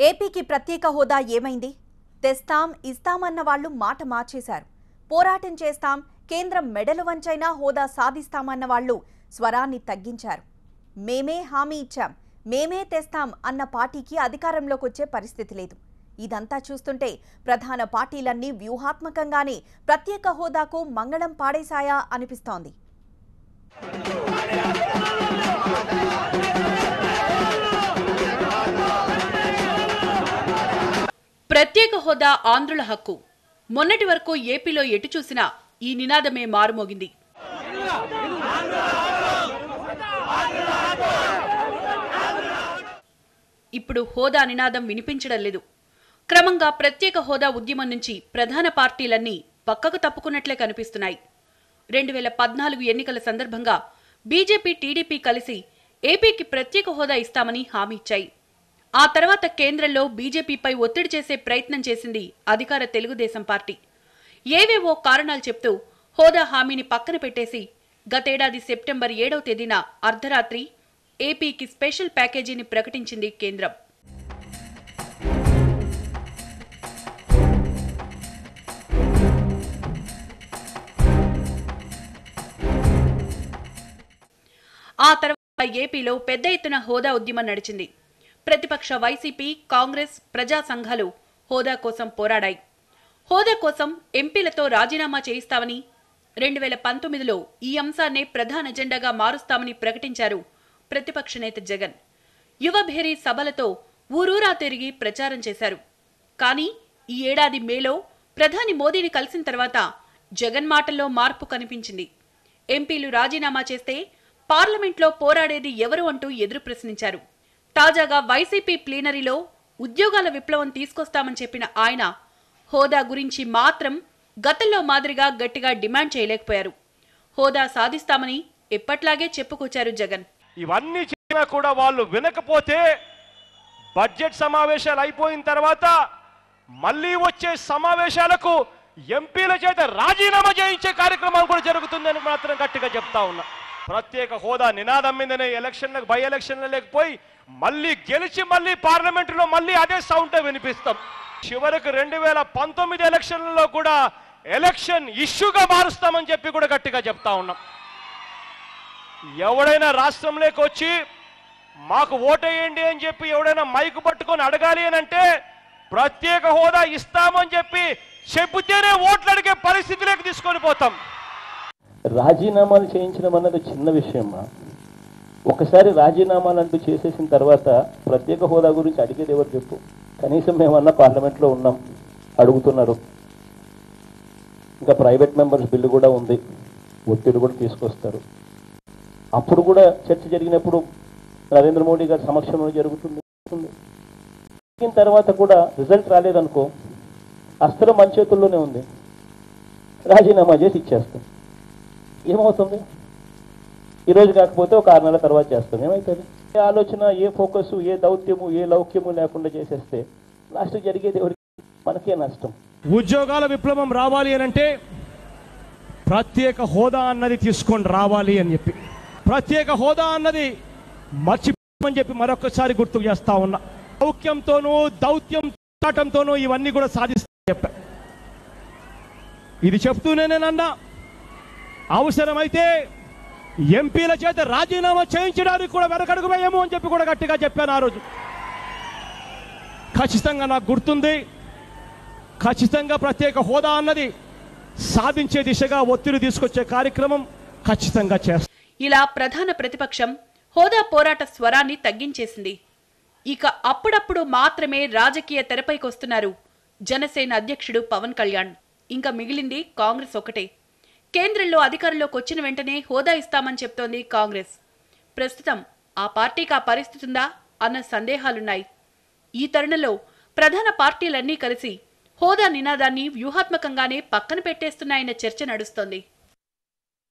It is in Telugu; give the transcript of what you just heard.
ఏపీకి ప్రత్యేక హోదా ఏమైంది? తెస్తాం ఇస్తామన్న వాళ్ళు మాట మార్చేశారు. పోరాటం చేస్తాం, కేంద్రం మెడలు వంచైనా హోదా సాధిస్తామన్న వాళ్ళు స్వరాన్ని తగ్గించారు. మేమే హామీ ఇచ్చాం, మేమే తెస్తాం అన్న పార్టీకి అధికారంలోకి వచ్చే పరిస్థితి లేదు. ఇదంతా చూస్తుంటే ప్రధాన పార్టీలన్నీ వ్యూహాత్మకంగానే ప్రత్యేక హోదాకు మంగళం పాడేశాయా అనిపిస్తోంది. ప్రత్యేక హోదా ఆంధ్రుల హక్కు. మొన్నటి వరకు ఏపీలో ఎటు చూసినా ఈ నినాదమే మారుమోగింది. ఇప్పుడు హోదా నినాదం వినిపించడం లేదు. క్రమంగా ప్రత్యేక హోదా ఉద్యమం నుంచి ప్రధాన పార్టీలన్నీ పక్కకు తప్పుకున్నట్లే కనిపిస్తున్నాయి. 2014 ఎన్నికల సందర్భంగా బీజేపీ, టీడీపీ కలిసి ఏపీకి ప్రత్యేక హోదా ఇస్తామని హామీ ఇచ్చాయి. ఆ తర్వాత కేంద్రంలో బీజేపీపై ఒత్తిడి చేసే ప్రయత్నం చేసింది అధికార తెలుగుదేశం పార్టీ. ఏవేవో కారణాలు చెప్తూ హోదా హామీని పక్కన పెట్టేసి గతేడాది సెప్టెంబర్ 7వ తేదీన అర్ధరాత్రి ఏపీకి స్పెషల్ ప్యాకేజీని ప్రకటించింది కేంద్రం. ఆ తర్వాత ఏపీలో పెద్ద ఎత్తున హోదా ఉద్యమం నడిచింది. ప్రతిపక్ష వైసీపీ, కాంగ్రెస్, ప్రజా సంఘాలు హోదా కోసం పోరాడాయి. హోదా కోసం ఎంపీలతో రాజీనామా చేయిస్తామని, 2019లో ఈ అంశాన్నే ప్రధాన ఎజెండాగా మారుస్తామని ప్రకటించారు ప్రతిపక్ష నేత జగన్. యువభేరీ సభలతో ఊరూరా తిరిగి ప్రచారం చేశారు. కానీ ఈ ఏడాది మేలో ప్రధాని మోదీని కలిసిన తర్వాత జగన్ మాటల్లో మార్పు కనిపించింది. ఎంపీలు రాజీనామా చేస్తే పార్లమెంట్లో పోరాడేది ఎవరు అంటూ ఎదురు ప్రశ్నించారు. తాజాగా వైసీపీ ప్లీనరీలో ఉద్యోగాల విప్లవం తీసుకొస్తామని చెప్పిన ఆయన హోదా గురించి మాత్రం గతంలో మాదిరిగా గట్టిగా డిమాండ్ చేయలేకపోయారు. హోదా సాధిస్తామని ఎప్పట్లాగే చెప్పుకొచ్చారు జగన్. ఇవన్నీ చెప్పినా కూడా వాళ్ళు వినకపోతే బడ్జెట్ సమావేశాలు అయిపోయిన తర్వాత మళ్ళీ వచ్చే సమావేశాలకు ఎంపీల చేత రాజీనామా చేయించే కార్యక్రమం కూడా జరుగుతుందని మాత్రం గట్టిగా చెప్తా ఉన్నా. ప్రత్యేక హోదా నినాదం మీదనే ఎలక్షన్లకు బై ఎలక్షన్లు లేకపోయి మళ్ళీ గెలిచి మళ్ళీ పార్లమెంటులో మళ్ళీ అదే సౌండ్ వినిపిస్తాం. చివరికి 2019 ఎలక్షన్లలో కూడా ఎలక్షన్ ఇష్యూగా మారుస్తామని చెప్పి కూడా గట్టిగా చెప్తా ఉన్నాం. ఎవడైనా రాష్ట్రంలోకి వచ్చి మాకు ఓటేయండి అని చెప్పి ఎవడైనా మైకు పట్టుకొని అడగాలి అని అంటే ప్రత్యేక హోదా ఇస్తామని చెప్పి చెబితేనే ఓట్లు అడిగే పరిస్థితిలోకి తీసుకొని పోతాం. రాజీనామాలు చేయించడం అన్నది చిన్న విషయమా? ఒకసారి రాజీనామాలు అంటూ చేసేసిన తర్వాత ప్రత్యేక హోదా గురించి అడిగేది ఎవరు చెప్పు? కనీసం మేమన్నా పార్లమెంట్లో ఉన్నాం, అడుగుతున్నారు. ఇంకా ప్రైవేట్ మెంబర్స్ బిల్లు కూడా ఉంది, ఒత్తిడి కూడా తీసుకొస్తారు. అప్పుడు కూడా చర్చ జరిగినప్పుడు నరేంద్ర మోడీ గారి సమక్షంలో జరుగుతుంది. జరిగిన తర్వాత కూడా రిజల్ట్ రాలేదనుకో, అస్త్రం మన చేతుల్లోనే ఉంది, రాజీనామా చేసి ఇచ్చేస్తాం. ఏమవుతుంది? ఈరోజు కాకపోతే ఒక 6 నెలల తర్వాత చేస్తాం. ఏమవుతుంది? ఏ ఆలోచన, ఏ ఫోకస్, ఏ దౌత్యము, ఏ లౌక్యము లేకుండా చేసేస్తే లాస్ట్ జరిగేది ఎవరికి? మనకే నష్టం. ఉద్యోగాల విప్లవం రావాలి అని అంటే ప్రత్యేక హోదా అన్నది తీసుకొని రావాలి అని చెప్పి, ప్రత్యేక హోదా అన్నది మర్చిపోమని చెప్పి మరొకసారి గుర్తు చేస్తా ఉన్నా. లౌక్యంతోనూ దౌత్యం పోరాటంతోనూ ఇవన్నీ కూడా సాధిస్తా చెప్పా. ఇది చెప్తూనేనన్నా అవసరమైతే ఎంపీల చేత రాజీనామా చేయించడానికి కూడా వెనకడుగు వేయము అని చెప్పి కూడా గట్టిగా చెప్పాను ఆ రోజు. ఖచ్చితంగా నాకు గుర్తుంది. ఖచ్చితంగా ప్రత్యేక హోదా అన్నది సాధించే దిశగా ఒత్తిడి తీసుకొచ్చే కార్యక్రమం ఖచ్చితంగా చేస్తాం. ఇలా ప్రధాన ప్రతిపక్షం హోదా పోరాట స్వరాన్ని తగ్గించేసింది. ఇక అప్పుడప్పుడు మాత్రమే రాజకీయ తెరపైకి వస్తున్నారు జనసేన అధ్యక్షుడు పవన్ కళ్యాణ్. ఇంకా మిగిలింది కాంగ్రెస్ ఒకటే. కేంద్రంలో అధికారంలోకి వచ్చిన వెంటనే హోదా ఇస్తామని చెప్తోంది కాంగ్రెస్. ప్రస్తుతం ఆ పార్టీకి ఆ పరిస్థితి ఉందా అన్న సందేహాలున్నాయి. ఈ తరుణంలో ప్రధాన పార్టీలన్నీ కలిసి హోదా నినాదాన్ని వ్యూహాత్మకంగానే పక్కన పెట్టేస్తున్నాయన్న చర్చ నడుస్తోంది.